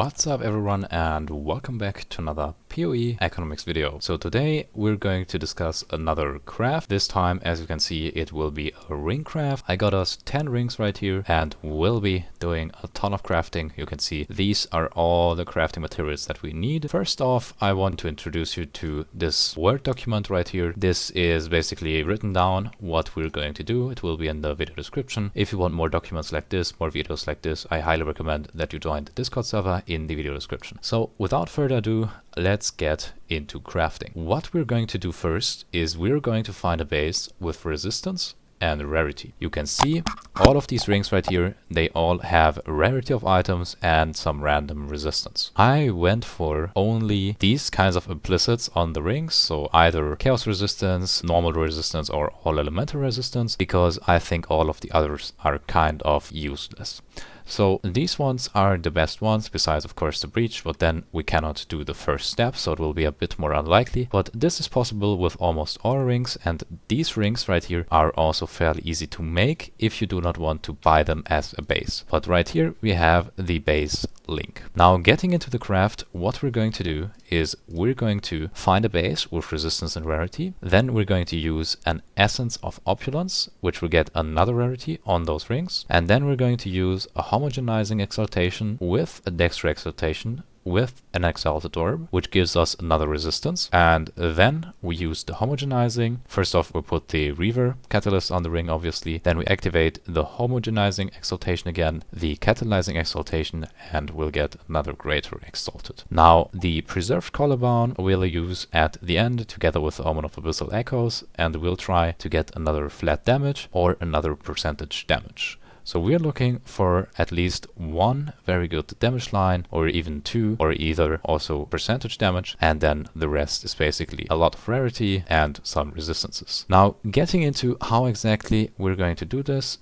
What's up everyone and welcome back to another PoE economics video. So today we're going to discuss another craft. This time, as you can see, it will be a ring craft. I got us 10 rings right here and we'll be doing a ton of crafting. You can see these are all the crafting materials that we need. First off, I want to introduce you to this Word document right here. This is basically written down what we're going to do. It will be in the video description. If you want more documents like this, more videos like this, I highly recommend that you join the Discord server in the video description. So without further ado, let's get into crafting. What we're going to do first is we're going to find a base with resistance and rarity. You can see all of these rings right here, they all have rarity of items and some random resistance. I went for only these kinds of implicits on the rings, so either chaos resistance, normal resistance, or all elemental resistance, because I think all of the others are kind of useless. So these ones are the best ones, besides of course the breach, but then we cannot do the first step, so it will be a bit more unlikely. But this is possible with almost all rings, and these rings right here are also fairly easy to make if you do not want to buy them as a base. But right here we have the base link. Now getting into the craft, what we're going to do is we're going to find a base with resistance and rarity. Then we're going to use an essence of opulence, which will get another rarity on those rings. And then we're going to use a homogenizing exaltation with a dexter exaltation with an exalted orb, which gives us another resistance. And then we use the homogenizing. First off, we put the reaver catalyst on the ring, obviously. Then we activate the homogenizing exaltation again, the catalyzing exaltation, and we'll get another greater exalted. Now, the preserved collarbone we'll use at the end together with the omen of abyssal echoes, and we'll try to get another flat damage or another percentage damage. So we're looking for at least one very good damage line, or even two, or either also percentage damage, and then the rest is basically a lot of rarity and some resistances. Now getting into how exactly we're going to do this,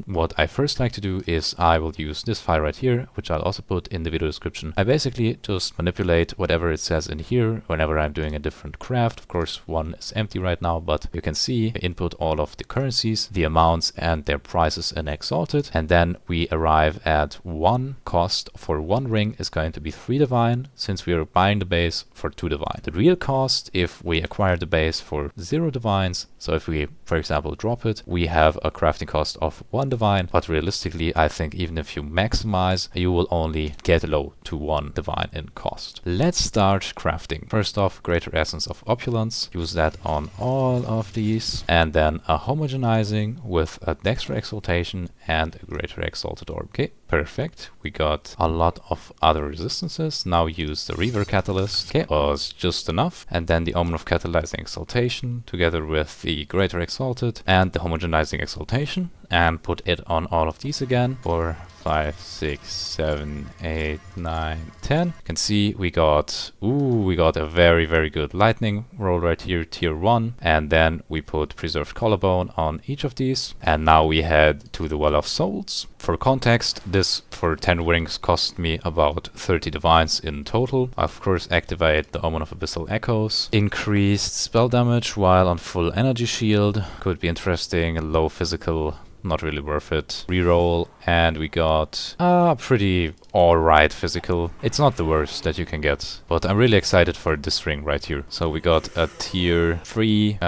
what I first like to do is I will use this file right here, which I'll also put in the video description. I basically just manipulate whatever it says in here whenever I'm doing a different craft. Of course, one is empty right now, but you can see I input all of the currencies, the amounts, and their prices in exalted, and then we arrive at one cost for one ring is going to be 3 divine, since we are buying the base for 2 divine. The real cost if we acquire the base for 0 divines, so if we for example drop it, we have a crafting cost of 1 divine, but realistically I think even if you maximize, you will only get low to 1 divine in cost. Let's start crafting. First off, greater essence of opulence, use that on all of these, and then a homogenizing with a dexter exaltation and a greater exalted orb. Okay, perfect. We got a lot of other resistances. Now use the reaver catalyst. Okay, was just enough. And then the omen of catalyzing exaltation together with the greater exalted and the homogenizing exaltation, and put it on all of these again. 4, 5, 6, 7, 8, 9, 10. You can see we got a very good lightning roll right here, tier 1, and then we put preserved collarbone on each of these, and now we head to the Well of Souls. For context, this for 10 rings cost me about 30 divines in total. Of course, activate the omen of abyssal echoes. Increased spell damage while on full energy shield, could be interesting. Low physical, not really worth it. Reroll, and we got a pretty alright physical. It's not the worst that you can get, but I'm really excited for this ring right here. So we got a tier 3,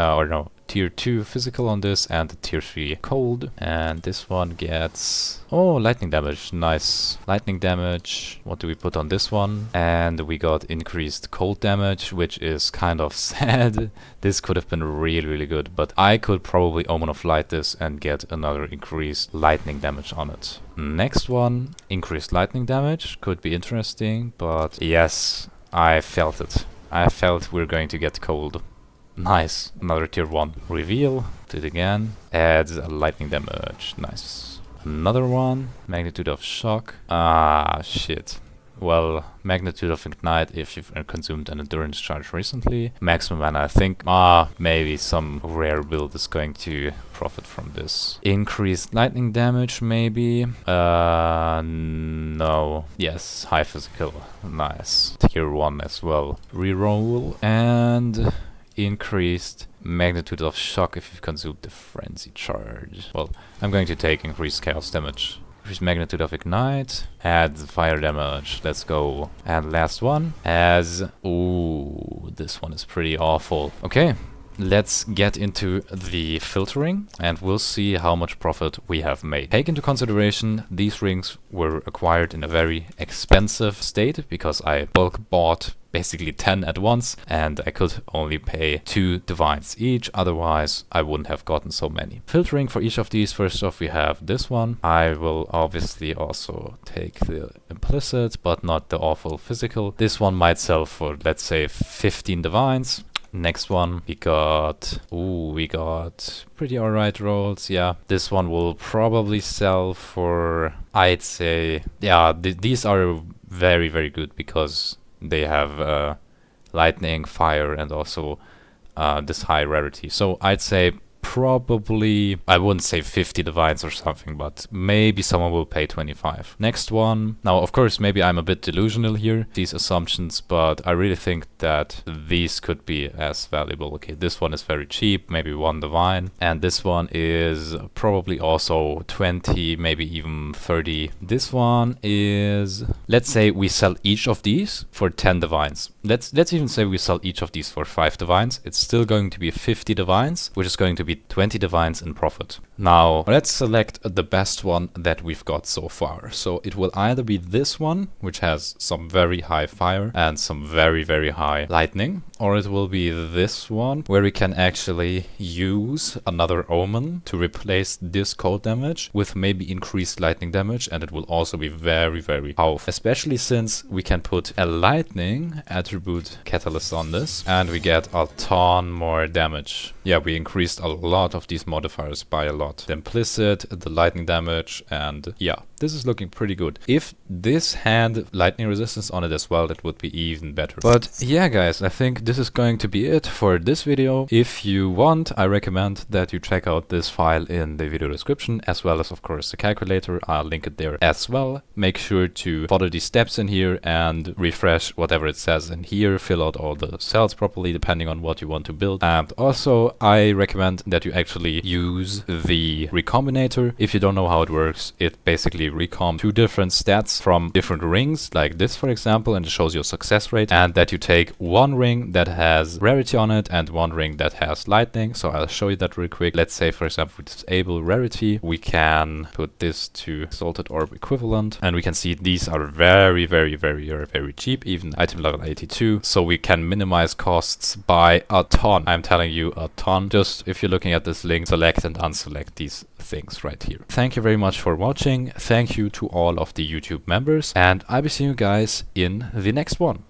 tier 2 physical on this, and a tier 3 cold. And this one gets, lightning damage, nice. Lightning damage, what do we put on this one? And we got increased cold damage, which is kind of sad. This could have been really good, but I could probably omen of light this and get another increased lightning damage on it. Next one, increased lightning damage, could be interesting, but yes, I felt it. I felt we're going to get cold. Nice, another tier 1 reveal, do it again, adds a lightning damage, nice. Another one, magnitude of shock, shit. Well, magnitude of ignite if you've consumed an endurance charge recently. Maximum mana, I think, maybe some rare build is going to profit from this. Increased lightning damage, maybe. No. Yes, high physical, nice. Tier 1 as well. Reroll, and increased magnitude of shock if you've consumed the frenzy charge. Well, I'm going to take increased chaos damage increase magnitude of ignite, add fire damage, let's go. And last one has, ooh, this one is pretty awful. Okay, let's get into the filtering and we'll see how much profit we have made. Take into consideration these rings were acquired in a very expensive state because I bulk bought basically 10 at once and I could only pay 2 divines each, otherwise I wouldn't have gotten so many. Filtering for each of these, first off we have this one. I will obviously also take the implicit but not the awful physical. This one might sell for, let's say, 15 divines. Next one we got pretty alright rolls. Yeah, this one will probably sell for, I'd say, yeah, these are very, very good because they have lightning, fire, and also this high rarity. So I'd say probably, I wouldn't say 50 divines or something, but maybe someone will pay 25. Next one. Now, of course, maybe I'm a bit delusional here, these assumptions, but I really think that these could be as valuable. Okay, this one is very cheap, maybe 1 divine. And this one is probably also 20, maybe even 30. This one is, let's say we sell each of these for 10 divines. Let's even say we sell each of these for 5 divines. It's still going to be 50 divines, which is going to be 20 divines in profit. Now, let's select the best one that we've got so far. So it will either be this one, which has some very high fire and some very, very high lightning, or it will be this one, where we can actually use another omen to replace this cold damage with maybe increased lightning damage, and it will also be very, very powerful, especially since we can put a lightning attribute catalyst on this, and we get a ton more damage. Yeah, we increased a lot of these modifiers by a lot. The implicit, the lightning damage, and yeah, this is looking pretty good. If this had lightning resistance on it as well, that would be even better. But yeah, guys, I think this is going to be it for this video. If you want, I recommend that you check out this file in the video description, as well as, of course, the calculator. I'll link it there as well. Make sure to follow these steps in here and refresh whatever it says in here. Fill out all the cells properly, depending on what you want to build. And also, I recommend that you actually use the recombinator. If you don't know how it works, it basically recomb 2 different stats from different rings, like this, for example, and it shows your success rate, and that you take 1 ring that has rarity on it and 1 ring that has lightning. So I'll show you that real quick. Let's say, for example, we disable rarity. We can put this to Exalted Orb equivalent, and we can see these are very, very, very, very cheap, even item level 82. So we can minimize costs by a ton. I'm telling you, a ton. Just if you're looking at this link, select and unselect these things right here. Thank you very much for watching. Thank you to all of the YouTube members, and I'll be seeing you guys in the next one.